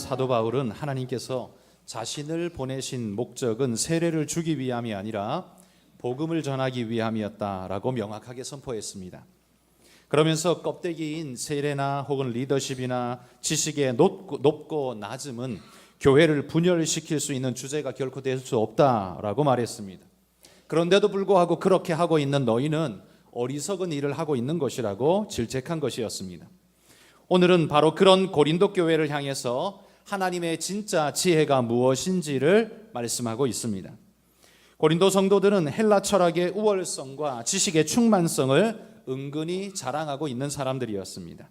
사도 바울은 하나님께서 자신을 보내신 목적은 세례를 주기 위함이 아니라 복음을 전하기 위함이었다라고 명확하게 선포했습니다. 그러면서 껍데기인 세례나 혹은 리더십이나 지식의 높고 낮음은 교회를 분열시킬 수 있는 주제가 결코 될 수 없다라고 말했습니다. 그런데도 불구하고 그렇게 하고 있는 너희는 어리석은 일을 하고 있는 것이라고 질책한 것이었습니다. 오늘은 바로 그런 고린도 교회를 향해서 하나님의 진짜 지혜가 무엇인지를 말씀하고 있습니다. 고린도 성도들은 헬라 철학의 우월성과 지식의 충만성을 은근히 자랑하고 있는 사람들이었습니다.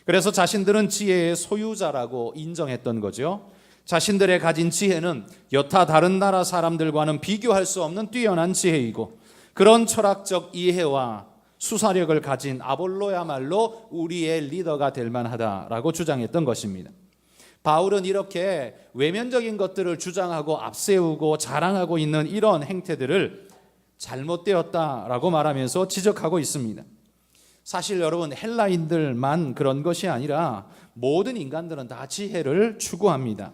그래서 자신들은 지혜의 소유자라고 인정했던 거죠. 자신들의 가진 지혜는 여타 다른 나라 사람들과는 비교할 수 없는 뛰어난 지혜이고, 그런 철학적 이해와 수사력을 가진 아볼로야말로 우리의 리더가 될 만하다라고 주장했던 것입니다. 바울은 이렇게 외면적인 것들을 주장하고 앞세우고 자랑하고 있는 이런 행태들을 잘못되었다라고 말하면서 지적하고 있습니다. 사실 여러분, 헬라인들만 그런 것이 아니라 모든 인간들은 다 지혜를 추구합니다.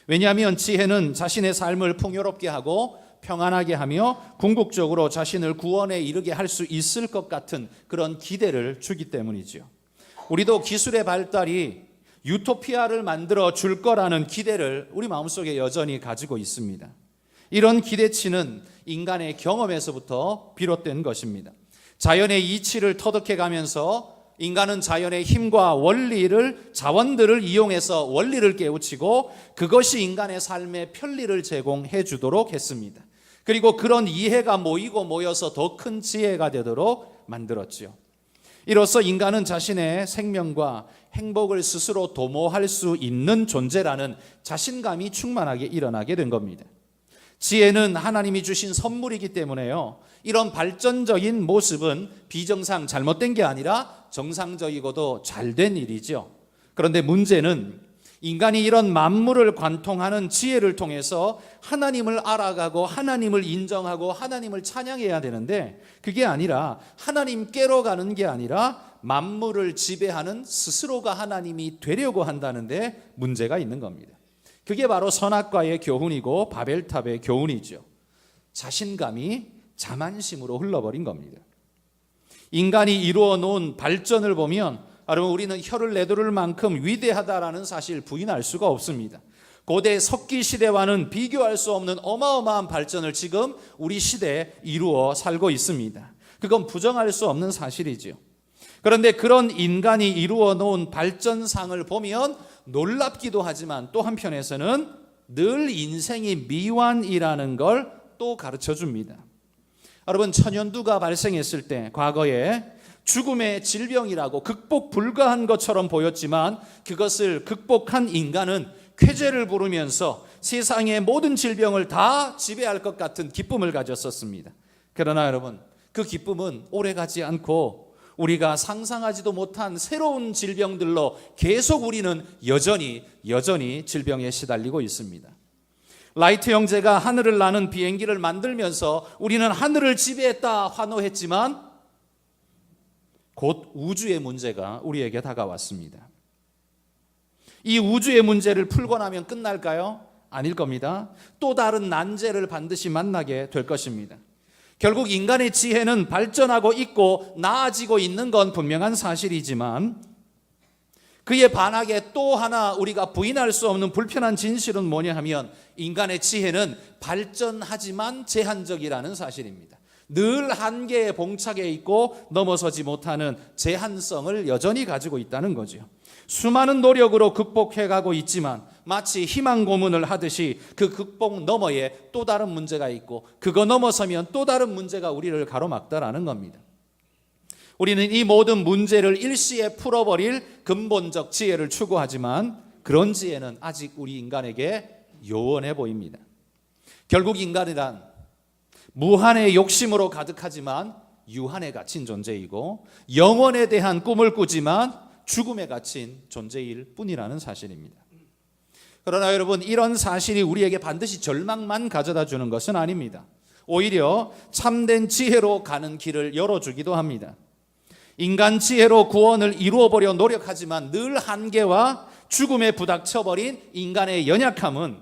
왜냐하면 지혜는 자신의 삶을 풍요롭게 하고 평안하게 하며 궁극적으로 자신을 구원에 이르게 할 수 있을 것 같은 그런 기대를 주기 때문이죠. 우리도 기술의 발달이 유토피아를 만들어 줄 거라는 기대를 우리 마음속에 여전히 가지고 있습니다. 이런 기대치는 인간의 경험에서부터 비롯된 것입니다. 자연의 이치를 터득해 가면서 인간은 자연의 힘과 자원들을 이용해서 원리를 깨우치고 그것이 인간의 삶에 편리를 제공해 주도록 했습니다. 그리고 그런 이해가 모여서 더 큰 지혜가 되도록 만들었죠. 이로써 인간은 자신의 생명과 행복을 스스로 도모할 수 있는 존재라는 자신감이 충만하게 일어나게 된 겁니다. 지혜는 하나님이 주신 선물이기 때문에요, 이런 발전적인 모습은 잘못된 게 아니라 정상적이고도 잘된 일이죠. 그런데 문제는 인간이 이런 만물을 관통하는 지혜를 통해서 하나님을 알아가고 하나님을 인정하고 하나님을 찬양해야 되는데, 그게 아니라 하나님께로 가는 게 아니라 만물을 지배하는 스스로가 하나님이 되려고 한다는데 문제가 있는 겁니다. 그게 바로 선악과의 교훈이고 바벨탑의 교훈이죠. 자신감이 자만심으로 흘러버린 겁니다. 인간이 이루어 놓은 발전을 보면 여러분, 우리는 혀를 내두를 만큼 위대하다라는 사실 부인할 수가 없습니다. 고대 석기 시대와는 비교할 수 없는 어마어마한 발전을 지금 우리 시대에 이루어 살고 있습니다. 그건 부정할 수 없는 사실이죠. 그런데 그런 인간이 이루어 놓은 발전상을 보면 놀랍기도 하지만 또 한편에서는 늘 인생이 미완이라는 걸 또 가르쳐 줍니다. 여러분, 천연두가 발생했을 때 과거에 죽음의 질병이라고 극복 불가한 것처럼 보였지만 그것을 극복한 인간은 쾌재를 부르면서 세상의 모든 질병을 다 지배할 것 같은 기쁨을 가졌었습니다. 그러나 여러분, 그 기쁨은 오래가지 않고 우리가 상상하지도 못한 새로운 질병들로 계속 우리는 여전히 질병에 시달리고 있습니다. 라이트 형제가 하늘을 나는 비행기를 만들면서 우리는 하늘을 지배했다 환호했지만 곧 우주의 문제가 우리에게 다가왔습니다. 이 우주의 문제를 풀고 나면 끝날까요? 아닐 겁니다. 또 다른 난제를 반드시 만나게 될 것입니다. 결국 인간의 지혜는 발전하고 있고 나아지고 있는 건 분명한 사실이지만 그에 반하게 또 하나 우리가 부인할 수 없는 불편한 진실은 뭐냐 하면 인간의 지혜는 발전하지만 제한적이라는 사실입니다. 늘 한계에 봉착해 있고 넘어서지 못하는 제한성을 여전히 가지고 있다는 거죠. 수많은 노력으로 극복해가고 있지만 마치 희망 고문을 하듯이 그 극복 너머에 또 다른 문제가 있고 그거 넘어서면 또 다른 문제가 우리를 가로막다라는 겁니다. 우리는 이 모든 문제를 일시에 풀어버릴 근본적 지혜를 추구하지만 그런 지혜는 아직 우리 인간에게 요원해 보입니다. 결국 인간이란 무한의 욕심으로 가득하지만 유한에 갇힌 존재이고 영원에 대한 꿈을 꾸지만 죽음에 갇힌 존재일 뿐이라는 사실입니다. 그러나 여러분, 이런 사실이 우리에게 반드시 절망만 가져다 주는 것은 아닙니다. 오히려 참된 지혜로 가는 길을 열어주기도 합니다. 인간 지혜로 구원을 이루어보려 노력하지만 늘 한계와 죽음에 부닥쳐버린 인간의 연약함은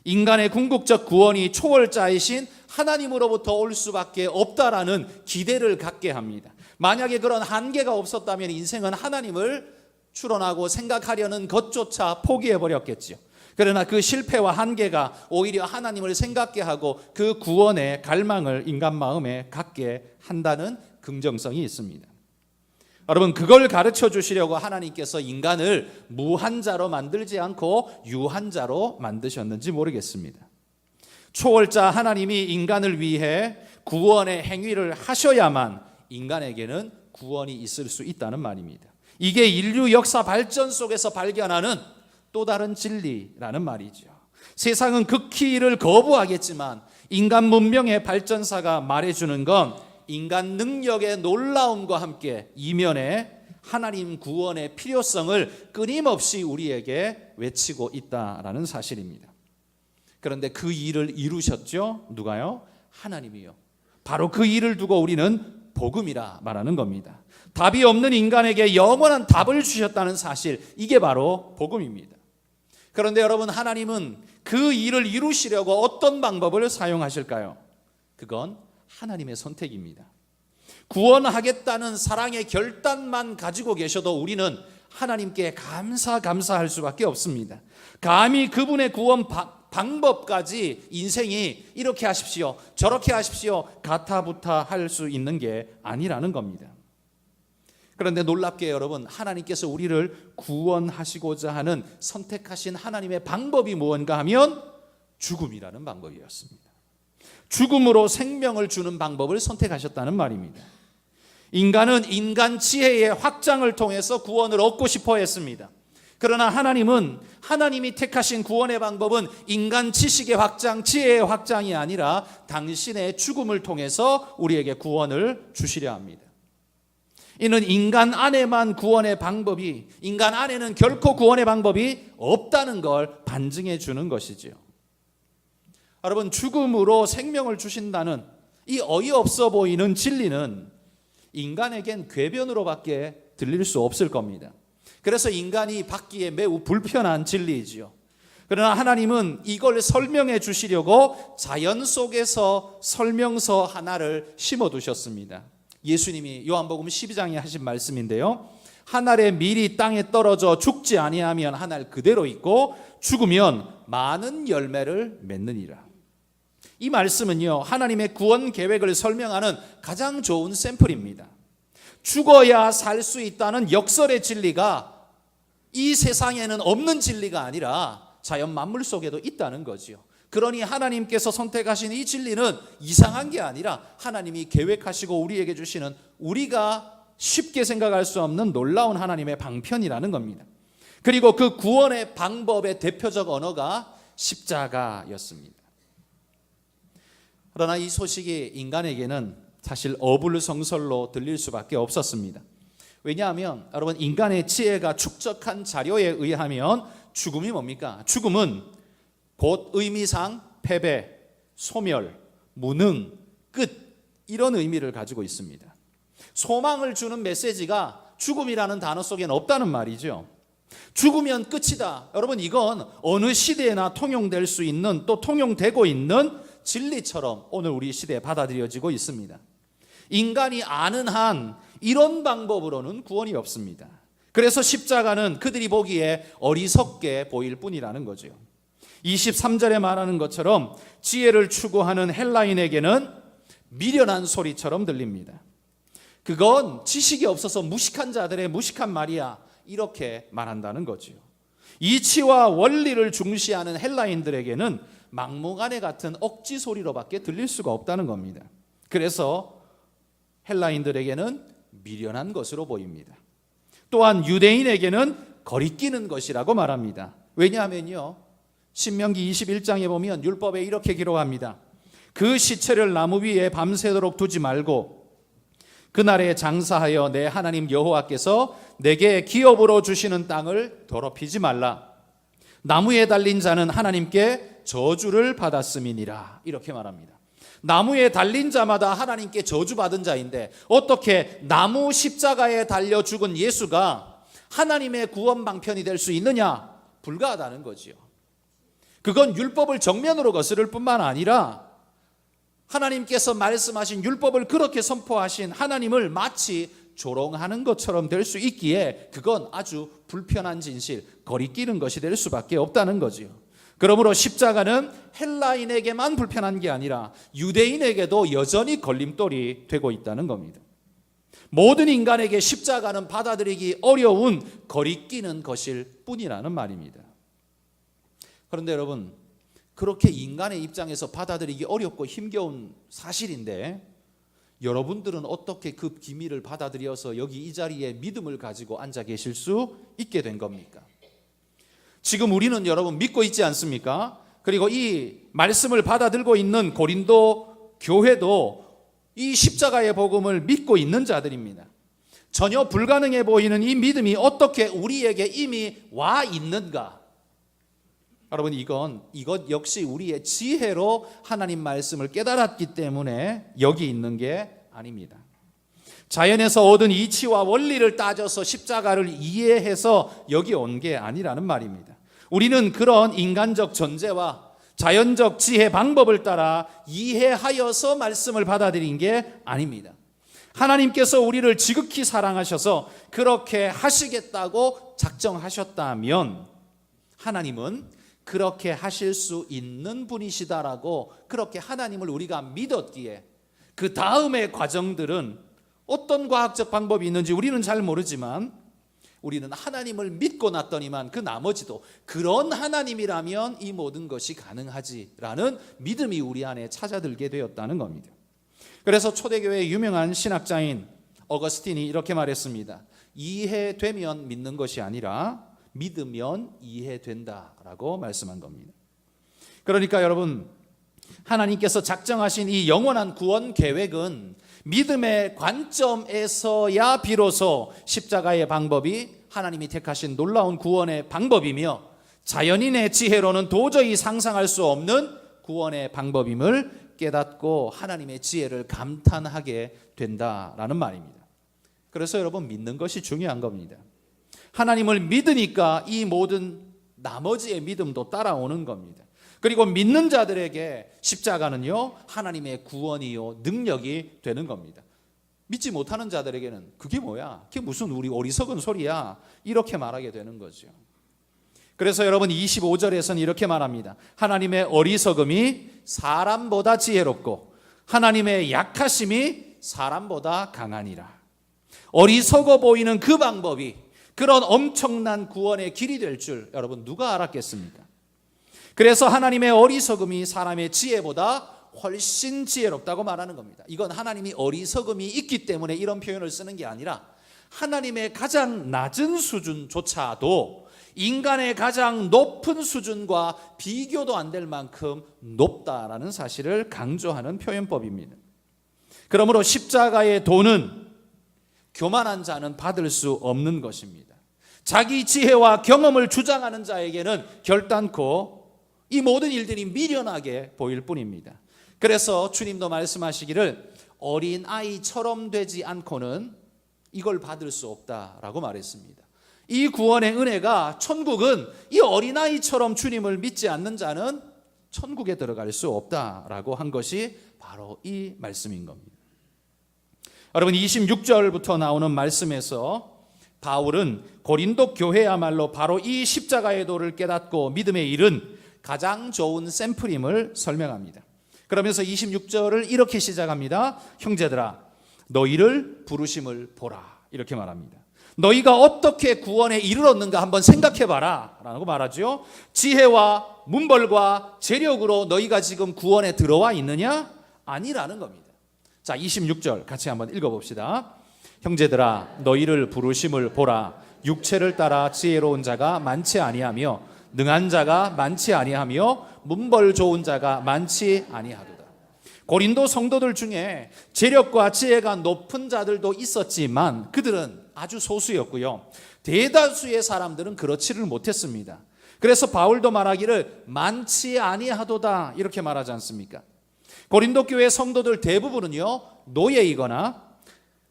인간의 궁극적 구원이 초월자이신 하나님으로부터 올 수밖에 없다라는 기대를 갖게 합니다. 만약에 그런 한계가 없었다면 인생은 하나님을 추론하고 생각하려는 것조차 포기해버렸겠죠. 그러나 그 실패와 한계가 오히려 하나님을 생각게 하고 그 구원의 갈망을 인간 마음에 갖게 한다는 긍정성이 있습니다. 여러분, 그걸 가르쳐 주시려고 하나님께서 인간을 무한자로 만들지 않고 유한자로 만드셨는지 모르겠습니다. 초월자 하나님이 인간을 위해 구원의 행위를 하셔야만 인간에게는 구원이 있을 수 있다는 말입니다. 이게 인류 역사 발전 속에서 발견하는 또 다른 진리라는 말이죠. 세상은 극히 이를 거부하겠지만 인간 문명의 발전사가 말해주는 건 인간 능력의 놀라움과 함께 이면에 하나님 구원의 필요성을 끊임없이 우리에게 외치고 있다라는 사실입니다. 그런데 그 일을 이루셨죠? 누가요? 하나님이요. 바로 그 일을 두고 우리는 복음이라 말하는 겁니다. 답이 없는 인간에게 영원한 답을 주셨다는 사실, 이게 바로 복음입니다. 그런데 여러분, 하나님은 그 일을 이루시려고 어떤 방법을 사용하실까요? 그건 하나님의 선택입니다. 구원하겠다는 사랑의 결단만 가지고 계셔도 우리는 하나님께 감사할 수밖에 없습니다. 감히 그분의 구원 방법까지 인생이 이렇게 하십시오, 저렇게 하십시오, 가타부타 할 수 있는 게 아니라는 겁니다. 그런데 놀랍게 여러분, 하나님께서 우리를 구원하시고자 하는 선택하신 하나님의 방법이 무언가 하면 죽음이라는 방법이었습니다. 죽음으로 생명을 주는 방법을 선택하셨다는 말입니다. 인간은 인간 지혜의 확장을 통해서 구원을 얻고 싶어 했습니다. 그러나 하나님은 하나님이 택하신 구원의 방법은 인간 지식의 확장, 지혜의 확장이 아니라 당신의 죽음을 통해서 우리에게 구원을 주시려 합니다. 이는 인간 안에만 구원의 방법이, 인간 안에는 결코 구원의 방법이 없다는 걸 반증해 주는 것이지요. 여러분, 죽음으로 생명을 주신다는 이 어이없어 보이는 진리는 인간에겐 궤변으로밖에 들릴 수 없을 겁니다. 그래서 인간이 받기에 매우 불편한 진리이지요. 그러나 하나님은 이걸 설명해 주시려고 자연 속에서 설명서 하나를 심어두셨습니다. 예수님이 요한복음 12장에 하신 말씀인데요, 한 알의 밀이 땅에 떨어져 죽지 아니하면 한 알 그대로 있고 죽으면 많은 열매를 맺느니라. 이 말씀은요, 하나님의 구원 계획을 설명하는 가장 좋은 샘플입니다. 죽어야 살 수 있다는 역설의 진리가 이 세상에는 없는 진리가 아니라 자연 만물 속에도 있다는 거지요. 그러니 하나님께서 선택하신 이 진리는 이상한 게 아니라 하나님이 계획하시고 우리에게 주시는, 우리가 쉽게 생각할 수 없는 놀라운 하나님의 방편이라는 겁니다. 그리고 그 구원의 방법의 대표적 언어가 십자가였습니다. 그러나 이 소식이 인간에게는 사실 어불성설로 들릴 수밖에 없었습니다. 왜냐하면 여러분, 인간의 지혜가 축적한 자료에 의하면 죽음이 뭡니까? 죽음은 곧 의미상 패배, 소멸, 무능, 끝, 이런 의미를 가지고 있습니다. 소망을 주는 메시지가 죽음이라는 단어 속에는 없다는 말이죠. 죽으면 끝이다. 여러분, 이건 어느 시대에나 통용될 수 있는, 또 통용되고 있는 진리처럼 오늘 우리 시대에 받아들여지고 있습니다. 인간이 아는 한 이런 방법으로는 구원이 없습니다. 그래서 십자가는 그들이 보기에 어리석게 보일 뿐이라는 거죠. 23절에 말하는 것처럼 지혜를 추구하는 헬라인에게는 미련한 소리처럼 들립니다. 그건 지식이 없어서 무식한 자들의 무식한 말이야, 이렇게 말한다는 거죠. 이치와 원리를 중시하는 헬라인들에게는 막무가내 같은 억지 소리로밖에 들릴 수가 없다는 겁니다. 그래서 헬라인들에게는 미련한 것으로 보입니다. 또한 유대인에게는 거리끼는 것이라고 말합니다. 왜냐하면요, 신명기 21장에 보면 율법에 이렇게 기록합니다. 그 시체를 나무 위에 밤새도록 두지 말고 그날에 장사하여 내 하나님 여호와께서 내게 기업으로 주시는 땅을 더럽히지 말라. 나무에 달린 자는 하나님께 저주를 받았음이니라. 이렇게 말합니다. 나무에 달린 자마다 하나님께 저주받은 자인데 어떻게 나무 십자가에 달려 죽은 예수가 하나님의 구원 방편이 될 수 있느냐? 불가하다는 거지요. 그건 율법을 정면으로 거스를 뿐만 아니라 하나님께서 말씀하신 율법을 그렇게 선포하신 하나님을 마치 조롱하는 것처럼 될 수 있기에 그건 아주 불편한 진실, 거리끼는 것이 될 수밖에 없다는 거지요. 그러므로 십자가는 헬라인에게만 불편한 게 아니라 유대인에게도 여전히 걸림돌이 되고 있다는 겁니다. 모든 인간에게 십자가는 받아들이기 어려운 거리끼는 것일 뿐이라는 말입니다. 그런데 여러분, 그렇게 인간의 입장에서 받아들이기 어렵고 힘겨운 사실인데 여러분들은 어떻게 그 비밀을 받아들여서 여기 이 자리에 믿음을 가지고 앉아 계실 수 있게 된 겁니까? 지금 우리는 여러분 믿고 있지 않습니까? 그리고 이 말씀을 받아들고 있는 고린도 교회도 이 십자가의 복음을 믿고 있는 자들입니다. 전혀 불가능해 보이는 이 믿음이 어떻게 우리에게 이미 와 있는가? 여러분, 이것 역시 우리의 지혜로 하나님 말씀을 깨달았기 때문에 여기 있는 게 아닙니다. 자연에서 얻은 이치와 원리를 따져서 십자가를 이해해서 여기 온 게 아니라는 말입니다. 우리는 그런 인간적 전제와 자연적 지혜 방법을 따라 이해하여서 말씀을 받아들인 게 아닙니다. 하나님께서 우리를 지극히 사랑하셔서 그렇게 하시겠다고 작정하셨다면 하나님은 그렇게 하실 수 있는 분이시다라고 그렇게 하나님을 우리가 믿었기에 그 다음의 과정들은 어떤 과학적 방법이 있는지 우리는 잘 모르지만 우리는 하나님을 믿고 났더니만 그 나머지도 그런 하나님이라면 이 모든 것이 가능하지라는 믿음이 우리 안에 찾아들게 되었다는 겁니다. 그래서 초대교회의 유명한 신학자인 어거스틴이 이렇게 말했습니다. 이해되면 믿는 것이 아니라 믿으면 이해된다라고 말씀한 겁니다. 그러니까 여러분, 하나님께서 작정하신 이 영원한 구원 계획은 믿음의 관점에서야 비로소 십자가의 방법이 하나님이 택하신 놀라운 구원의 방법이며 자연인의 지혜로는 도저히 상상할 수 없는 구원의 방법임을 깨닫고 하나님의 지혜를 감탄하게 된다라는 말입니다. 그래서 여러분, 믿는 것이 중요한 겁니다. 하나님을 믿으니까 이 모든 나머지의 믿음도 따라오는 겁니다. 그리고 믿는 자들에게 십자가는요, 하나님의 구원이요 능력이 되는 겁니다. 믿지 못하는 자들에게는 그게 뭐야? 그게 무슨 우리 어리석은 소리야? 이렇게 말하게 되는 거죠. 그래서 여러분 25절에서는 이렇게 말합니다. 하나님의 어리석음이 사람보다 지혜롭고 하나님의 약하심이 사람보다 강하니라. 어리석어 보이는 그 방법이 그런 엄청난 구원의 길이 될 줄 여러분 누가 알았겠습니까? 그래서 하나님의 어리석음이 사람의 지혜보다 훨씬 지혜롭다고 말하는 겁니다. 이건 하나님이 어리석음이 있기 때문에 이런 표현을 쓰는 게 아니라 하나님의 가장 낮은 수준조차도 인간의 가장 높은 수준과 비교도 안 될 만큼 높다라는 사실을 강조하는 표현법입니다. 그러므로 십자가의 도는 교만한 자는 받을 수 없는 것입니다. 자기 지혜와 경험을 주장하는 자에게는 결단코 이 모든 일들이 미련하게 보일 뿐입니다. 그래서 주님도 말씀하시기를 어린아이처럼 되지 않고는 이걸 받을 수 없다라고 말했습니다. 이 구원의 은혜가 천국은 이 어린아이처럼 주님을 믿지 않는 자는 천국에 들어갈 수 없다라고 한 것이 바로 이 말씀인 겁니다. 여러분 26절부터 나오는 말씀에서 바울은 고린도 교회야말로 바로 이 십자가의 도를 깨닫고 믿음에 이른 가장 좋은 샘플임을 설명합니다. 그러면서 26절을 이렇게 시작합니다. 형제들아 너희를 부르심을 보라 이렇게 말합니다. 너희가 어떻게 구원에 이르렀는가 한번 생각해봐라 라고 말하죠. 지혜와 문벌과 재력으로 너희가 지금 구원에 들어와 있느냐? 아니라는 겁니다. 자 26절 같이 한번 읽어봅시다. 형제들아 너희를 부르심을 보라. 육체를 따라 지혜로운 자가 많지 아니하며 능한 자가 많지 아니하며 문벌 좋은 자가 많지 아니하도다. 고린도 성도들 중에 재력과 지혜가 높은 자들도 있었지만 그들은 아주 소수였고요. 대다수의 사람들은 그렇지를 못했습니다. 그래서 바울도 말하기를 많지 아니하도다 이렇게 말하지 않습니까? 고린도 교회 성도들 대부분은요 노예이거나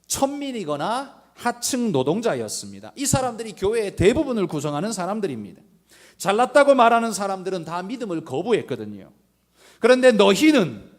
천민이거나 하층 노동자였습니다. 이 사람들이 교회의 대부분을 구성하는 사람들입니다. 잘났다고 말하는 사람들은 다 믿음을 거부했거든요. 그런데 너희는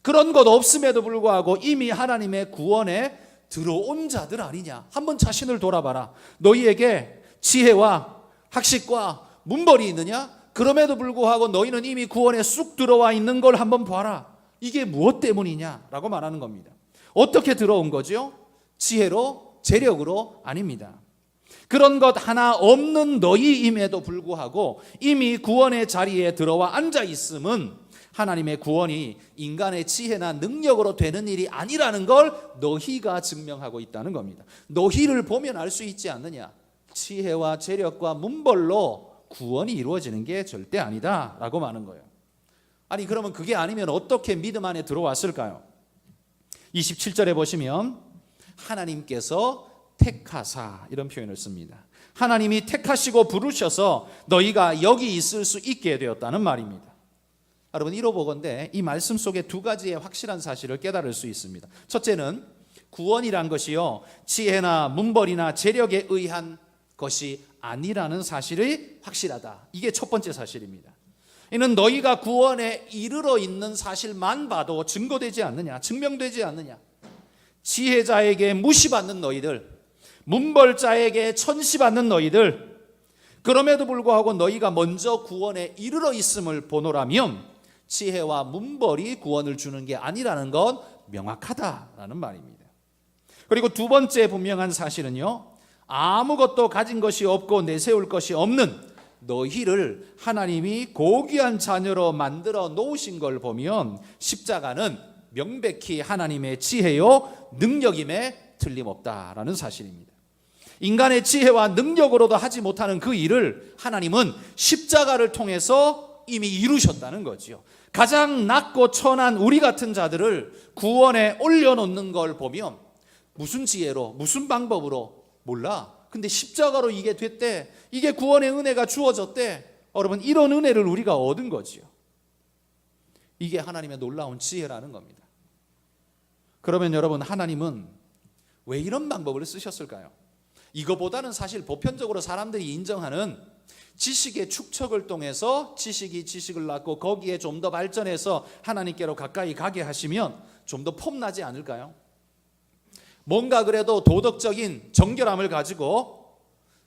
그런 것 없음에도 불구하고 이미 하나님의 구원에 들어온 자들 아니냐. 한번 자신을 돌아봐라. 너희에게 지혜와 학식과 문벌이 있느냐? 그럼에도 불구하고 너희는 이미 구원에 쑥 들어와 있는 걸 한번 봐라. 이게 무엇 때문이냐라고 말하는 겁니다. 어떻게 들어온 거죠? 지혜로, 재력으로 아닙니다. 그런 것 하나 없는 너희임에도 불구하고 이미 구원의 자리에 들어와 앉아 있음은 하나님의 구원이 인간의 지혜나 능력으로 되는 일이 아니라는 걸 너희가 증명하고 있다는 겁니다. 너희를 보면 알 수 있지 않느냐? 지혜와 재력과 문벌로 구원이 이루어지는 게 절대 아니다라고 말하는 거예요. 아니 그러면 그게 아니면 어떻게 믿음 안에 들어왔을까요? 27절에 보시면 하나님께서 택하사 이런 표현을 씁니다. 하나님이 택하시고 부르셔서 너희가 여기 있을 수 있게 되었다는 말입니다. 여러분 이로보건대 이 말씀 속에 두 가지의 확실한 사실을 깨달을 수 있습니다. 첫째는 구원이란 것이요 지혜나 문벌이나 재력에 의한 것이 아니라는 사실이 확실하다. 이게 첫 번째 사실입니다. 이는 너희가 구원에 이르러 있는 사실만 봐도 증거되지 않느냐, 증명되지 않느냐. 지혜자에게 무시받는 너희들, 문벌자에게 천시받는 너희들, 그럼에도 불구하고 너희가 먼저 구원에 이르러 있음을 보노라면 지혜와 문벌이 구원을 주는 게 아니라는 건 명확하다라는 말입니다. 그리고 두 번째 분명한 사실은요, 아무것도 가진 것이 없고 내세울 것이 없는 너희를 하나님이 고귀한 자녀로 만들어 놓으신 걸 보면 십자가는 명백히 하나님의 지혜요 능력임에 틀림없다라는 사실입니다. 인간의 지혜와 능력으로도 하지 못하는 그 일을 하나님은 십자가를 통해서 이미 이루셨다는 거지요. 가장 낮고 천한 우리 같은 자들을 구원에 올려놓는 걸 보면 무슨 지혜로 무슨 방법으로 몰라. 근데 십자가로 이게 됐대. 이게 구원의 은혜가 주어졌대. 여러분 이런 은혜를 우리가 얻은 거지요. 이게 하나님의 놀라운 지혜라는 겁니다. 그러면 여러분 하나님은 왜 이런 방법을 쓰셨을까요? 이거보다는 사실 보편적으로 사람들이 인정하는 지식의 축적을 통해서 지식이 지식을 낳고 거기에 좀 더 발전해서 하나님께로 가까이 가게 하시면 좀 더 폼나지 않을까요? 뭔가 그래도 도덕적인 정결함을 가지고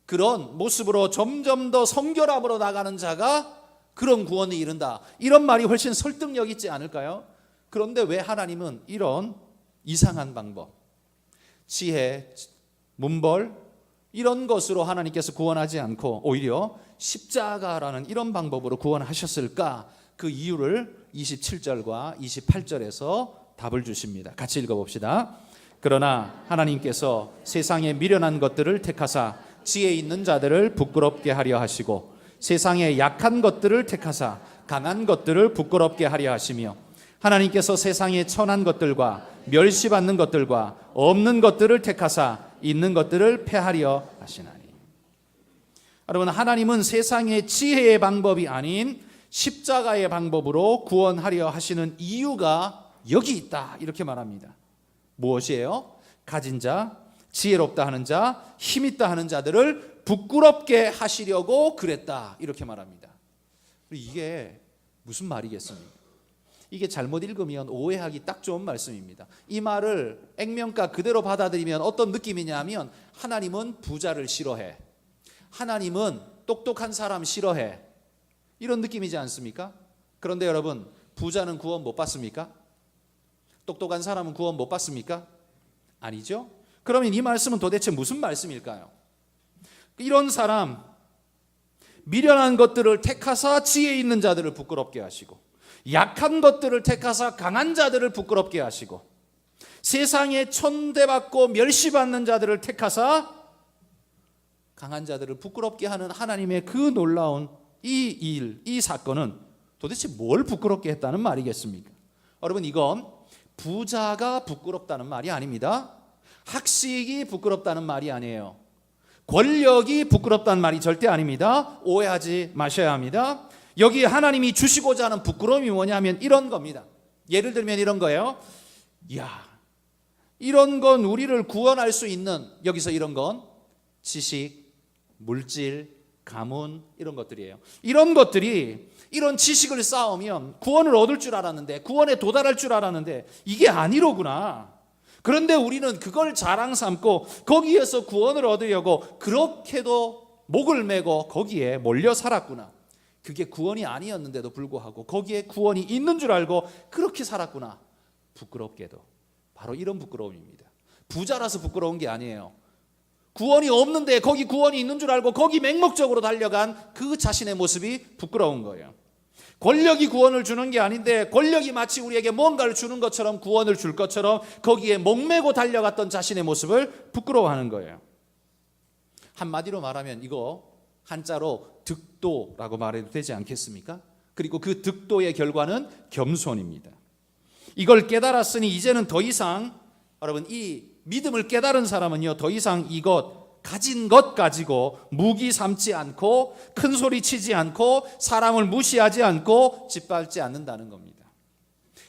그런 모습으로 점점 더 성결함으로 나가는 자가 그런 구원에 이른다. 이런 말이 훨씬 설득력 있지 않을까요? 그런데 왜 하나님은 이런 이상한 방법, 지혜, 문벌 이런 것으로 하나님께서 구원하지 않고 오히려 십자가라는 이런 방법으로 구원하셨을까? 그 이유를 27절과 28절에서 답을 주십니다. 같이 읽어봅시다. 그러나 하나님께서 세상에 미련한 것들을 택하사 지혜 있는 자들을 부끄럽게 하려 하시고 세상에 약한 것들을 택하사 강한 것들을 부끄럽게 하려 하시며 하나님께서 세상에 천한 것들과 멸시받는 것들과 없는 것들을 택하사 있는 것들을 폐하려 하시나니. 여러분 하나님은 세상의 지혜의 방법이 아닌 십자가의 방법으로 구원하려 하시는 이유가 여기 있다 이렇게 말합니다. 무엇이에요? 가진 자, 지혜롭다 하는 자, 힘있다 하는 자들을 부끄럽게 하시려고 그랬다 이렇게 말합니다. 이게 무슨 말이겠습니까? 이게 잘못 읽으면 오해하기 딱 좋은 말씀입니다. 이 말을 액면가 그대로 받아들이면 어떤 느낌이냐 하면 하나님은 부자를 싫어해. 하나님은 똑똑한 사람 싫어해. 이런 느낌이지 않습니까? 그런데 여러분 부자는 구원 못 받습니까? 똑똑한 사람은 구원 못 받습니까? 아니죠? 그러면 이 말씀은 도대체 무슨 말씀일까요? 이런 사람 미련한 것들을 택하사 지혜 있는 자들을 부끄럽게 하시고 약한 것들을 택하사 강한 자들을 부끄럽게 하시고 세상에 천대받고 멸시받는 자들을 택하사 강한 자들을 부끄럽게 하는 하나님의 그 놀라운 이 일, 이 사건은 도대체 뭘 부끄럽게 했다는 말이겠습니까? 여러분 이건 부자가 부끄럽다는 말이 아닙니다. 학식이 부끄럽다는 말이 아니에요. 권력이 부끄럽다는 말이 절대 아닙니다. 오해하지 마셔야 합니다. 여기 하나님이 주시고자 하는 부끄러움이 뭐냐면 이런 겁니다. 예를 들면 이런 거예요. 이런 건 우리를 구원할 수 있는, 여기서 이런 건 지식, 물질, 가문, 이런 것들이에요. 이런 것들이, 이런 지식을 쌓으면 구원을 얻을 줄 알았는데, 구원에 도달할 줄 알았는데 이게 아니로구나. 그런데 우리는 그걸 자랑 삼고 거기에서 구원을 얻으려고 그렇게도 목을 메고 거기에 몰려 살았구나. 그게 구원이 아니었는데도 불구하고 거기에 구원이 있는 줄 알고 그렇게 살았구나. 부끄럽게도. 바로 이런 부끄러움입니다. 부자라서 부끄러운 게 아니에요. 구원이 없는데 거기 구원이 있는 줄 알고 거기 맹목적으로 달려간 그 자신의 모습이 부끄러운 거예요. 권력이 구원을 주는 게 아닌데 권력이 마치 우리에게 뭔가를 주는 것처럼, 구원을 줄 것처럼 거기에 목매고 달려갔던 자신의 모습을 부끄러워하는 거예요. 한마디로 말하면 이거 한자로 득도라고 말해도 되지 않겠습니까? 그리고 그 득도의 결과는 겸손입니다. 이걸 깨달았으니 이제는 더 이상, 여러분, 이 믿음을 깨달은 사람은요, 더 이상 이것, 가진 것 가지고 무기 삼지 않고 큰 소리 치지 않고 사람을 무시하지 않고 짓밟지 않는다는 겁니다.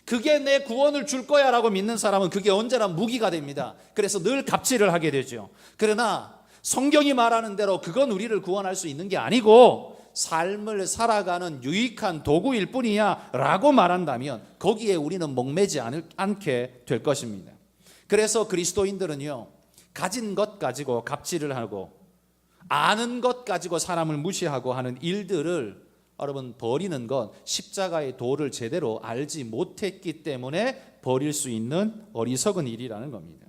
그게 내 구원을 줄 거야 라고 믿는 사람은 그게 언제나 무기가 됩니다. 그래서 늘 갑질을 하게 되죠. 그러나 성경이 말하는 대로 그건 우리를 구원할 수 있는 게 아니고 삶을 살아가는 유익한 도구일 뿐이야 라고 말한다면 거기에 우리는 목매지 않게 될 것입니다. 그래서 그리스도인들은요, 가진 것 가지고 갑질을 하고 아는 것 가지고 사람을 무시하고 하는 일들을 여러분 버리는 건 십자가의 도를 제대로 알지 못했기 때문에 버릴 수 있는 어리석은 일이라는 겁니다.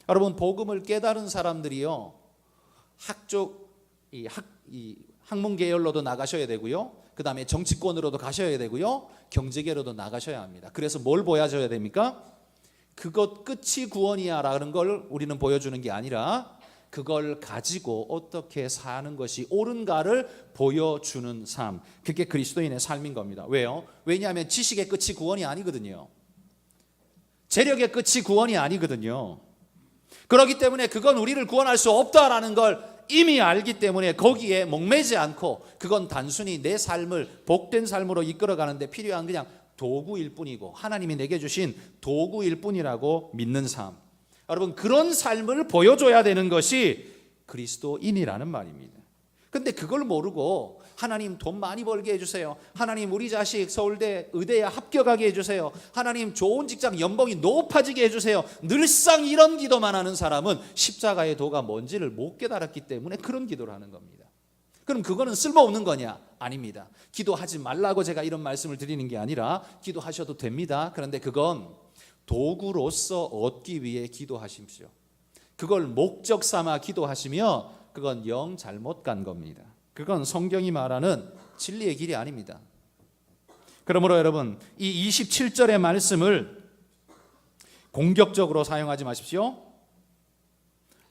여러분, 복음을 깨달은 사람들이요, 학문 계열로도 나가셔야 되고요, 그 다음에 정치권으로도 가셔야 되고요, 경제계로도 나가셔야 합니다. 그래서 뭘 보여줘야 됩니까? 그것 끝이 구원이야 라는 걸 우리는 보여주는 게 아니라 그걸 가지고 어떻게 사는 것이 옳은가를 보여주는 삶, 그게 그리스도인의 삶인 겁니다. 왜요? 왜냐하면 지식의 끝이 구원이 아니거든요. 재력의 끝이 구원이 아니거든요. 그렇기 때문에 그건 우리를 구원할 수 없다라는 걸 이미 알기 때문에 거기에 목매지 않고, 그건 단순히 내 삶을 복된 삶으로 이끌어가는데 필요한 그냥 도구일 뿐이고 하나님이 내게 주신 도구일 뿐이라고 믿는 삶, 여러분, 그런 삶을 보여줘야 되는 것이 그리스도인이라는 말입니다. 근데 그걸 모르고 하나님 돈 많이 벌게 해주세요, 하나님 우리 자식 서울대 의대에 합격하게 해주세요, 하나님 좋은 직장 연봉이 높아지게 해주세요, 늘상 이런 기도만 하는 사람은 십자가의 도가 뭔지를 못 깨달았기 때문에 그런 기도를 하는 겁니다. 그럼 그거는 쓸모없는 거냐? 아닙니다. 기도하지 말라고 제가 이런 말씀을 드리는 게 아니라 기도하셔도 됩니다. 그런데 그건 도구로서 얻기 위해 기도하십시오. 그걸 목적 삼아 기도하시며 그건 영 잘못 간 겁니다. 그건 성경이 말하는 진리의 길이 아닙니다. 그러므로 여러분, 이 27절의 말씀을 공격적으로 사용하지 마십시오.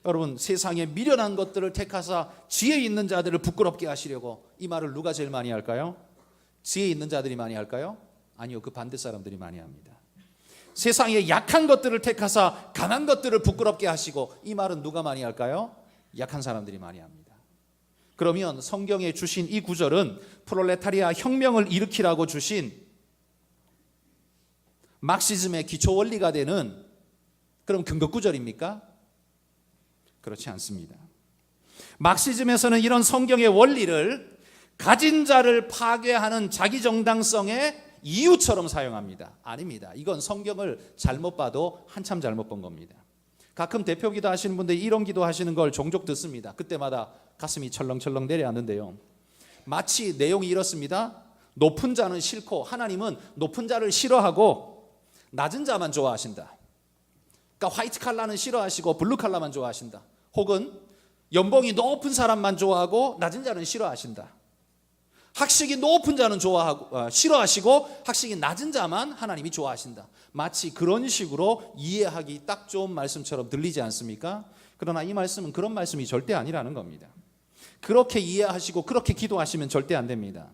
여러분, 세상에 미련한 것들을 택하사 지혜 있는 자들을 부끄럽게 하시려고, 이 말을 누가 제일 많이 할까요? 지혜 있는 자들이 많이 할까요? 아니요, 그 반대 사람들이 많이 합니다. 세상에 약한 것들을 택하사 강한 것들을 부끄럽게 하시고, 이 말은 누가 많이 할까요? 약한 사람들이 많이 합니다. 그러면 성경에 주신 이 구절은 프롤레타리아 혁명을 일으키라고 주신 막시즘의 기초 원리가 되는 그런 근거 구절입니까? 그렇지 않습니다. 막시즘에서는 이런 성경의 원리를 가진 자를 파괴하는 자기 정당성의 이유처럼 사용합니다. 아닙니다. 이건 성경을 잘못 봐도 한참 잘못 본 겁니다. 가끔 대표 기도 하시는 분들이 이런 기도 하시는 걸 종종 듣습니다. 그때마다 가슴이 철렁철렁 내려앉는데요, 마치 내용이 이렇습니다. 높은 자는 싫고 하나님은 높은 자를 싫어하고 낮은 자만 좋아하신다. 그러니까 화이트 칼라는 싫어하시고 블루 칼라만 좋아하신다. 혹은 연봉이 높은 사람만 좋아하고 낮은 자는 싫어하신다. 학식이 높은 자는 싫어하시고 학식이 낮은 자만 하나님이 좋아하신다. 마치 그런 식으로 이해하기 딱 좋은 말씀처럼 들리지 않습니까? 그러나 이 말씀은 그런 말씀이 절대 아니라는 겁니다. 그렇게 이해하시고 그렇게 기도하시면 절대 안 됩니다.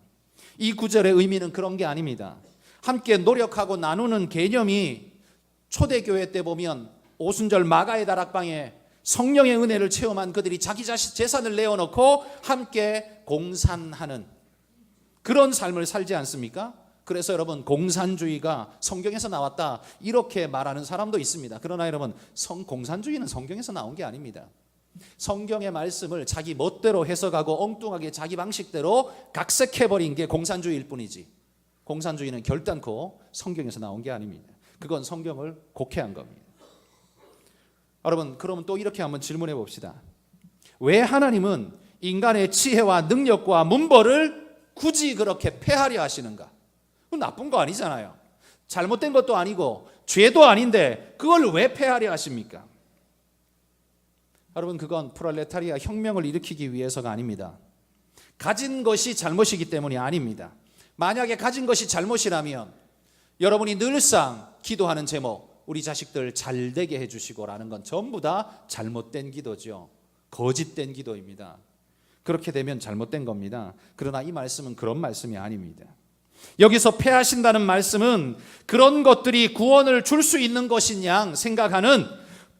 이 구절의 의미는 그런 게 아닙니다. 함께 노력하고 나누는 개념이 초대교회 때 보면 오순절 마가의 다락방에 성령의 은혜를 체험한 그들이 자기 재산을 내어놓고 함께 공산하는 그런 삶을 살지 않습니까? 그래서 여러분 공산주의가 성경에서 나왔다 이렇게 말하는 사람도 있습니다. 그러나 여러분 공산주의는 성경에서 나온 게 아닙니다. 성경의 말씀을 자기 멋대로 해석하고 엉뚱하게 자기 방식대로 각색해버린 게 공산주의일 뿐이지, 공산주의는 결단코 성경에서 나온 게 아닙니다. 그건 성경을 곡해한 겁니다. 여러분, 그러면 또 이렇게 한번 질문해 봅시다. 왜 하나님은 인간의 지혜와 능력과 문벌을 굳이 그렇게 폐하려 하시는가? 그건 나쁜 거 아니잖아요. 잘못된 것도 아니고 죄도 아닌데 그걸 왜 폐하려 하십니까? 여러분, 그건 프롤레타리아 혁명을 일으키기 위해서가 아닙니다. 가진 것이 잘못이기 때문이 아닙니다. 만약에 가진 것이 잘못이라면 여러분이 늘상 기도하는 제목, 우리 자식들 잘 되게 해주시고라는 건 전부 다 잘못된 기도죠. 거짓된 기도입니다. 그렇게 되면 잘못된 겁니다. 그러나 이 말씀은 그런 말씀이 아닙니다. 여기서 폐하신다는 말씀은 그런 것들이 구원을 줄 수 있는 것인 양 생각하는,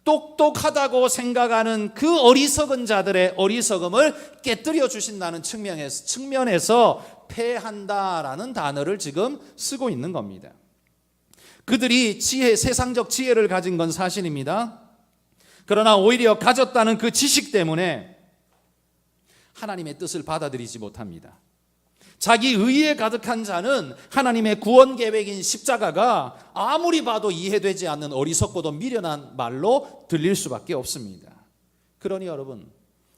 똑똑하다고 생각하는 그 어리석은 자들의 어리석음을 깨뜨려 주신다는 측면에서 폐한다라는 단어를 지금 쓰고 있는 겁니다. 그들이 세상적 지혜를 가진 건 사실입니다. 그러나 오히려 가졌다는 그 지식 때문에 하나님의 뜻을 받아들이지 못합니다. 자기 의에 가득한 자는 하나님의 구원 계획인 십자가가 아무리 봐도 이해되지 않는 어리석고도 미련한 말로 들릴 수밖에 없습니다. 그러니 여러분,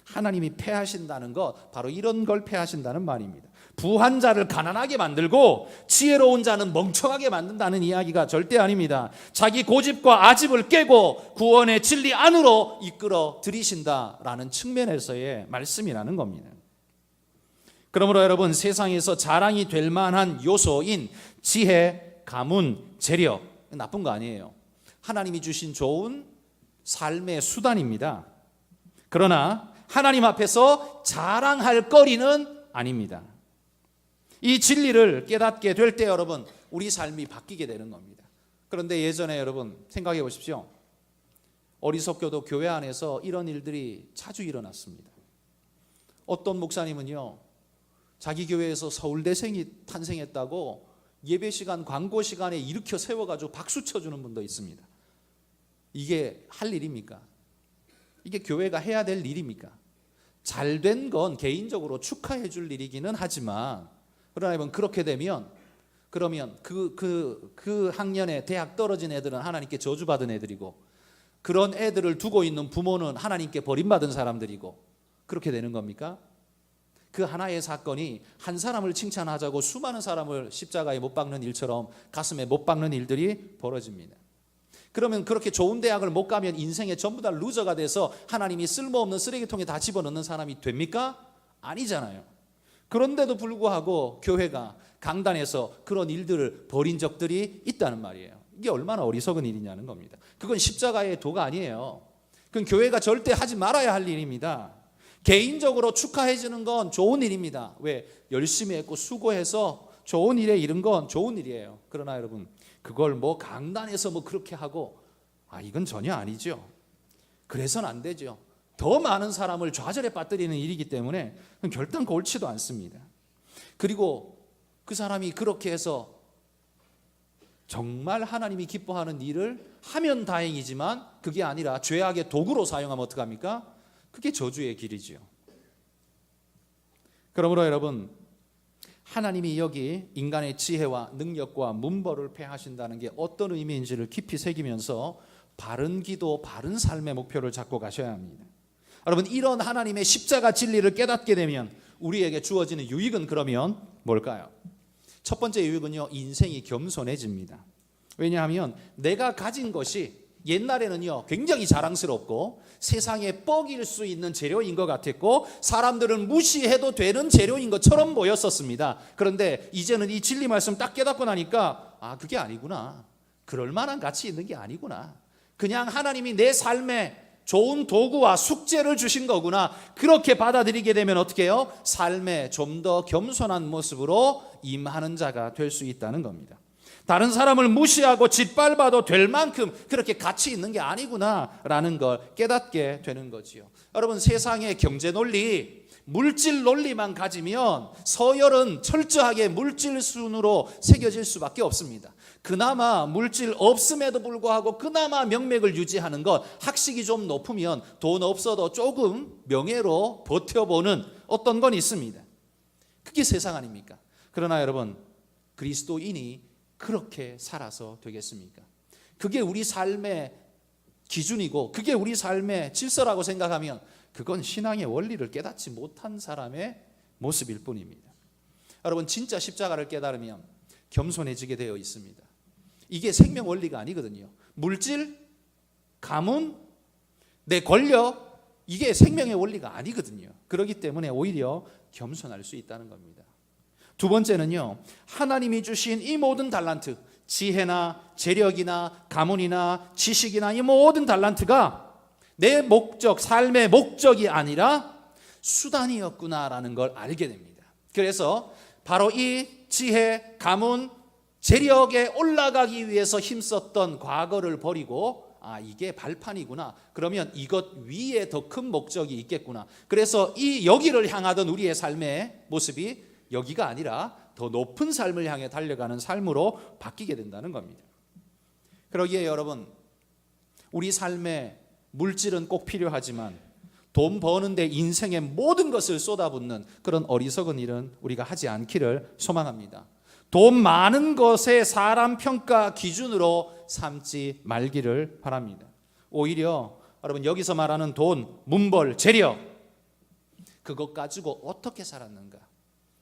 하나님이 패하신다는 것, 바로 이런 걸 패하신다는 말입니다. 부한 자를 가난하게 만들고 지혜로운 자는 멍청하게 만든다는 이야기가 절대 아닙니다. 자기 고집과 아집을 깨고 구원의 진리 안으로 이끌어 들이신다라는 측면에서의 말씀이라는 겁니다. 그러므로 여러분, 세상에서 자랑이 될 만한 요소인 지혜, 가문, 재력, 나쁜 거 아니에요. 하나님이 주신 좋은 삶의 수단입니다. 그러나 하나님 앞에서 자랑할 거리는 아닙니다. 이 진리를 깨닫게 될 때 여러분, 우리 삶이 바뀌게 되는 겁니다. 그런데 예전에 여러분 생각해 보십시오. 어리석게도 교회 안에서 이런 일들이 자주 일어났습니다. 어떤 목사님은요, 자기 교회에서 서울대생이 탄생했다고 예배 시간, 광고 시간에 일으켜 세워가지고 박수 쳐주는 분도 있습니다. 이게 할 일입니까? 이게 교회가 해야 될 일입니까? 잘된 건 개인적으로 축하해 줄 일이기는 하지만, 그러나 여러분, 그렇게 되면 그러면 그 학년에 대학 떨어진 애들은 하나님께 저주받은 애들이고, 그런 애들을 두고 있는 부모는 하나님께 버림받은 사람들이고, 그렇게 되는 겁니까? 그 하나의 사건이 한 사람을 칭찬하자고 수많은 사람을 십자가에 못 박는 일처럼 가슴에 못 박는 일들이 벌어집니다. 그러면 그렇게 좋은 대학을 못 가면 인생에 전부 다 루저가 돼서 하나님이 쓸모없는 쓰레기통에 다 집어넣는 사람이 됩니까? 아니잖아요. 그런데도 불구하고 교회가 강단에서 그런 일들을 벌인 적들이 있다는 말이에요. 이게 얼마나 어리석은 일이냐는 겁니다. 그건 십자가의 도가 아니에요. 그건 교회가 절대 하지 말아야 할 일입니다. 개인적으로 축하해 주는 건 좋은 일입니다. 왜? 열심히 했고 수고해서 좋은 일에 이른 건 좋은 일이에요. 그러나 여러분, 그걸 강단에서 그렇게 하고, 이건 전혀 아니죠. 그래서는 안 되죠. 더 많은 사람을 좌절에 빠뜨리는 일이기 때문에 결단코 옳지도 않습니다. 그리고 그 사람이 그렇게 해서 정말 하나님이 기뻐하는 일을 하면 다행이지만 그게 아니라 죄악의 도구로 사용하면 어떡합니까? 그게 저주의 길이지요. 그러므로 여러분, 하나님이 여기 인간의 지혜와 능력과 문벌을 폐하신다는 게 어떤 의미인지를 깊이 새기면서 바른 기도, 바른 삶의 목표를 잡고 가셔야 합니다. 여러분, 이런 하나님의 십자가 진리를 깨닫게 되면 우리에게 주어지는 유익은 그러면 뭘까요? 첫 번째 유익은요, 인생이 겸손해집니다. 왜냐하면 내가 가진 것이 옛날에는요 굉장히 자랑스럽고 세상에 뻑일 수 있는 재료인 것 같았고 사람들은 무시해도 되는 재료인 것처럼 보였었습니다. 그런데 이제는 이 진리 말씀 딱 깨닫고 나니까 그게 아니구나, 그럴 만한 가치 있는 게 아니구나, 그냥 하나님이 내 삶에 좋은 도구와 숙제를 주신 거구나, 그렇게 받아들이게 되면 어떻게 해요? 삶에 좀 더 겸손한 모습으로 임하는 자가 될 수 있다는 겁니다. 다른 사람을 무시하고 짓밟아도 될 만큼 그렇게 가치 있는 게 아니구나라는 걸 깨닫게 되는 거지요. 여러분, 세상의 경제 논리, 물질 논리만 가지면 서열은 철저하게 물질 순으로 새겨질 수밖에 없습니다. 그나마 물질 없음에도 불구하고 그나마 명맥을 유지하는 것, 학식이 좀 높으면 돈 없어도 조금 명예로 버텨보는 어떤 건 있습니다. 그게 세상 아닙니까? 그러나 여러분, 그리스도인이 그렇게 살아서 되겠습니까? 그게 우리 삶의 기준이고 그게 우리 삶의 질서라고 생각하면 그건 신앙의 원리를 깨닫지 못한 사람의 모습일 뿐입니다. 여러분, 진짜 십자가를 깨달으면 겸손해지게 되어 있습니다. 이게 생명 원리가 아니거든요. 물질, 가문, 내 권력, 이게 생명의 원리가 아니거든요. 그렇기 때문에 오히려 겸손할 수 있다는 겁니다. 두 번째는요, 하나님이 주신 이 모든 달란트, 지혜나 재력이나 가문이나 지식이나 이 모든 달란트가 내 목적, 삶의 목적이 아니라 수단이었구나라는 걸 알게 됩니다. 그래서 바로 이 지혜, 가문, 재력에 올라가기 위해서 힘썼던 과거를 버리고 이게 발판이구나. 그러면 이것 위에 더 큰 목적이 있겠구나. 그래서 여기를 향하던 우리의 삶의 모습이 여기가 아니라 더 높은 삶을 향해 달려가는 삶으로 바뀌게 된다는 겁니다. 그러기에 여러분, 우리 삶에 물질은 꼭 필요하지만 돈 버는데 인생의 모든 것을 쏟아붓는 그런 어리석은 일은 우리가 하지 않기를 소망합니다. 돈 많은 것에 사람 평가 기준으로 삼지 말기를 바랍니다. 오히려 여러분, 여기서 말하는 돈, 문벌, 재력, 그것 가지고 어떻게 살았는가,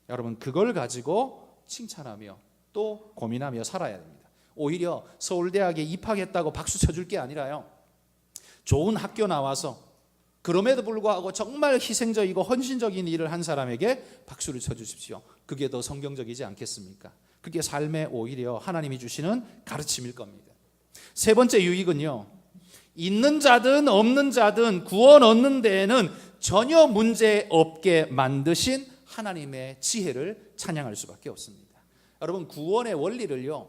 여러분 그걸 가지고 칭찬하며 또 고민하며 살아야 됩니다. 오히려 서울대학에 입학했다고 박수 쳐줄 게 아니라요, 좋은 학교 나와서 그럼에도 불구하고 정말 희생적이고 헌신적인 일을 한 사람에게 박수를 쳐주십시오. 그게 더 성경적이지 않겠습니까? 그게 삶에 오히려 하나님이 주시는 가르침일 겁니다. 세 번째 유익은요, 있는 자든 없는 자든 구원 얻는 데에는 전혀 문제 없게 만드신 하나님의 지혜를 찬양할 수밖에 없습니다. 여러분, 구원의 원리를요,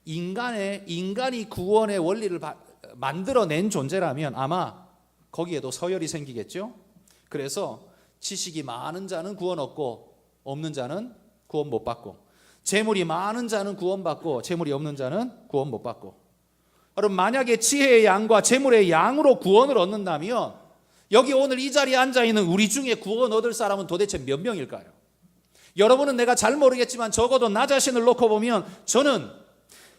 인간이 구원의 원리를 만들어낸 존재라면 아마 거기에도 서열이 생기겠죠. 그래서 지식이 많은 자는 구원 얻고 없는 자는 구원 못 받고, 재물이 많은 자는 구원 받고 재물이 없는 자는 구원 못 받고. 여러분, 만약에 지혜의 양과 재물의 양으로 구원을 얻는다면 여기 오늘 이 자리에 앉아있는 우리 중에 구원 얻을 사람은 도대체 몇 명일까요? 여러분은 내가 잘 모르겠지만 적어도 나 자신을 놓고 보면 저는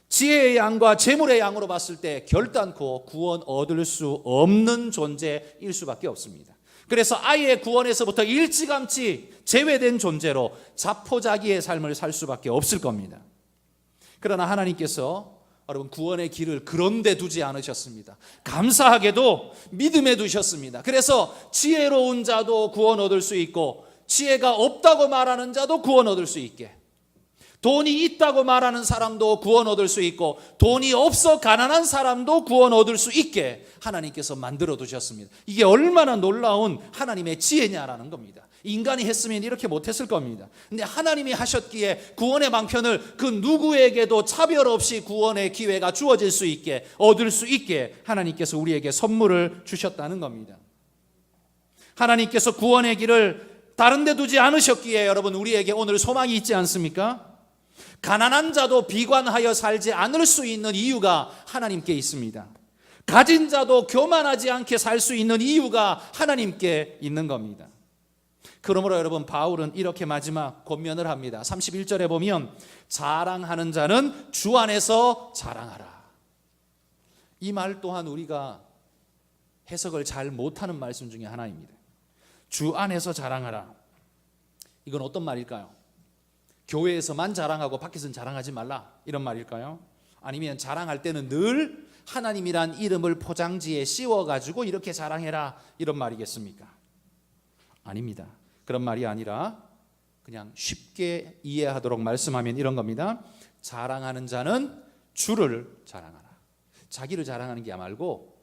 지혜의 양과 재물의 양으로 봤을 때 결단코 구원 얻을 수 없는 존재일 수밖에 없습니다. 그래서 아예 구원에서부터 일찌감치 제외된 존재로 자포자기의 삶을 살 수밖에 없을 겁니다. 그러나 하나님께서 여러분, 구원의 길을 그런 데 두지 않으셨습니다. 감사하게도 믿음에 두셨습니다. 그래서 지혜로운 자도 구원 얻을 수 있고 지혜가 없다고 말하는 자도 구원 얻을 수 있게, 돈이 있다고 말하는 사람도 구원 얻을 수 있고 돈이 없어 가난한 사람도 구원 얻을 수 있게 하나님께서 만들어 두셨습니다. 이게 얼마나 놀라운 하나님의 지혜냐라는 겁니다. 인간이 했으면 이렇게 못했을 겁니다. 근데 하나님이 하셨기에 구원의 방편을 그 누구에게도 차별 없이 구원의 기회가 주어질 수 있게, 얻을 수 있게 하나님께서 우리에게 선물을 주셨다는 겁니다. 하나님께서 구원의 길을 다른 데 두지 않으셨기에 여러분, 우리에게 오늘 소망이 있지 않습니까? 가난한 자도 비관하여 살지 않을 수 있는 이유가 하나님께 있습니다. 가진 자도 교만하지 않게 살 수 있는 이유가 하나님께 있는 겁니다. 그러므로 여러분, 바울은 이렇게 마지막 권면을 합니다. 31절에 보면 자랑하는 자는 주 안에서 자랑하라. 이 말 또한 우리가 해석을 잘 못하는 말씀 중에 하나입니다. 주 안에서 자랑하라. 이건 어떤 말일까요? 교회에서만 자랑하고 밖에서는 자랑하지 말라, 이런 말일까요? 아니면 자랑할 때는 늘 하나님이란 이름을 포장지에 씌워가지고 이렇게 자랑해라, 이런 말이겠습니까? 아닙니다. 그런 말이 아니라 그냥 쉽게 이해하도록 말씀하면 이런 겁니다. 자랑하는 자는 주를 자랑하라. 자기를 자랑하는 게 말고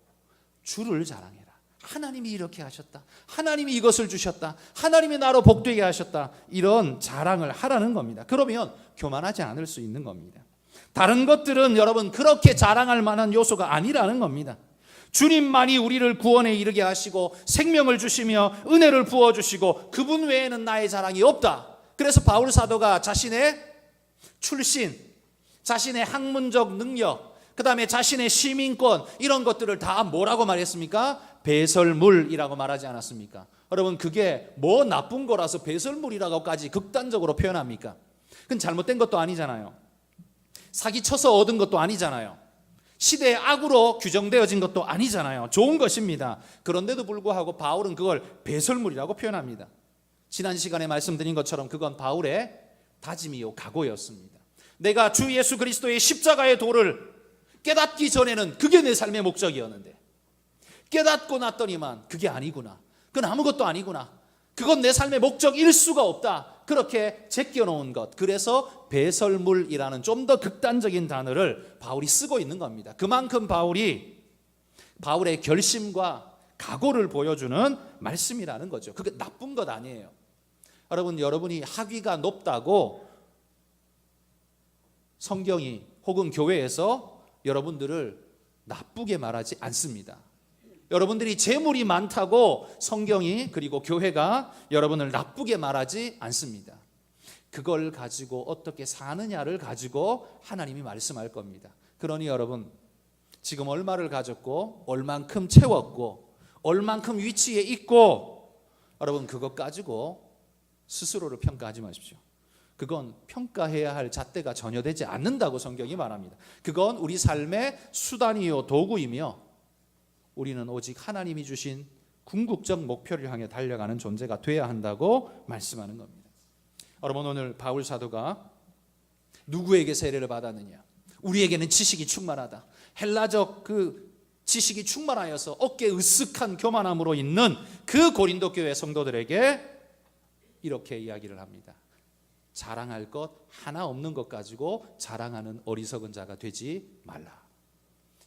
주를 자랑해라. 하나님이 이렇게 하셨다, 하나님이 이것을 주셨다, 하나님이 나로 복되게 하셨다, 이런 자랑을 하라는 겁니다. 그러면 교만하지 않을 수 있는 겁니다. 다른 것들은 여러분 그렇게 자랑할 만한 요소가 아니라는 겁니다. 주님만이 우리를 구원에 이르게 하시고 생명을 주시며 은혜를 부어주시고 그분 외에는 나의 자랑이 없다. 그래서 바울 사도가 자신의 출신, 자신의 학문적 능력, 그 다음에 자신의 시민권, 이런 것들을 다 뭐라고 말했습니까? 배설물이라고 말하지 않았습니까? 여러분, 그게 뭐 나쁜 거라서 배설물이라고까지 극단적으로 표현합니까? 그건 잘못된 것도 아니잖아요. 사기쳐서 얻은 것도 아니잖아요. 시대의 악으로 규정되어진 것도 아니잖아요. 좋은 것입니다. 그런데도 불구하고 바울은 그걸 배설물이라고 표현합니다. 지난 시간에 말씀드린 것처럼 그건 바울의 다짐이요 각오였습니다. 내가 주 예수 그리스도의 십자가의 도를 깨닫기 전에는 그게 내 삶의 목적이었는데 깨닫고 났더니만 그게 아니구나. 그건 아무것도 아니구나. 그건 내 삶의 목적일 수가 없다. 그렇게 제껴놓은 것. 그래서 배설물이라는 좀 더 극단적인 단어를 바울이 쓰고 있는 겁니다. 그만큼 바울의 결심과 각오를 보여주는 말씀이라는 거죠. 그게 나쁜 것 아니에요. 여러분이 학위가 높다고 성경이 혹은 교회에서 여러분들을 나쁘게 말하지 않습니다. 여러분들이 재물이 많다고 성경이 그리고 교회가 여러분을 나쁘게 말하지 않습니다. 그걸 가지고 어떻게 사느냐를 가지고 하나님이 말씀할 겁니다. 그러니 여러분, 지금 얼마를 가졌고 얼만큼 채웠고 얼만큼 위치에 있고, 여러분 그것 가지고 스스로를 평가하지 마십시오. 그건 평가해야 할 잣대가 전혀 되지 않는다고 성경이 말합니다. 그건 우리 삶의 수단이요 도구이며 우리는 오직 하나님이 주신 궁극적 목표를 향해 달려가는 존재가 되어야 한다고 말씀하는 겁니다. 여러분, 오늘 바울 사도가 누구에게 세례를 받았느냐? 우리에게는 지식이 충만하다. 헬라적 그 지식이 충만하여서 어깨 으쓱한 교만함으로 있는 그 고린도 교회 성도들에게 이렇게 이야기를 합니다. 자랑할 것 하나 없는 것 가지고 자랑하는 어리석은 자가 되지 말라.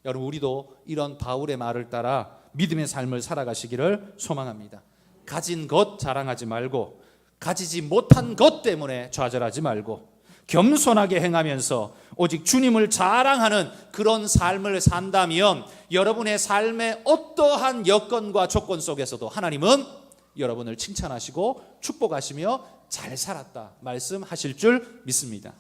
여러분, 우리도 이런 바울의 말을 따라 믿음의 삶을 살아가시기를 소망합니다. 가진 것 자랑하지 말고 가지지 못한 것 때문에 좌절하지 말고 겸손하게 행하면서 오직 주님을 자랑하는 그런 삶을 산다면 여러분의 삶의 어떠한 여건과 조건 속에서도 하나님은 여러분을 칭찬하시고 축복하시며 잘 살았다 말씀하실 줄 믿습니다.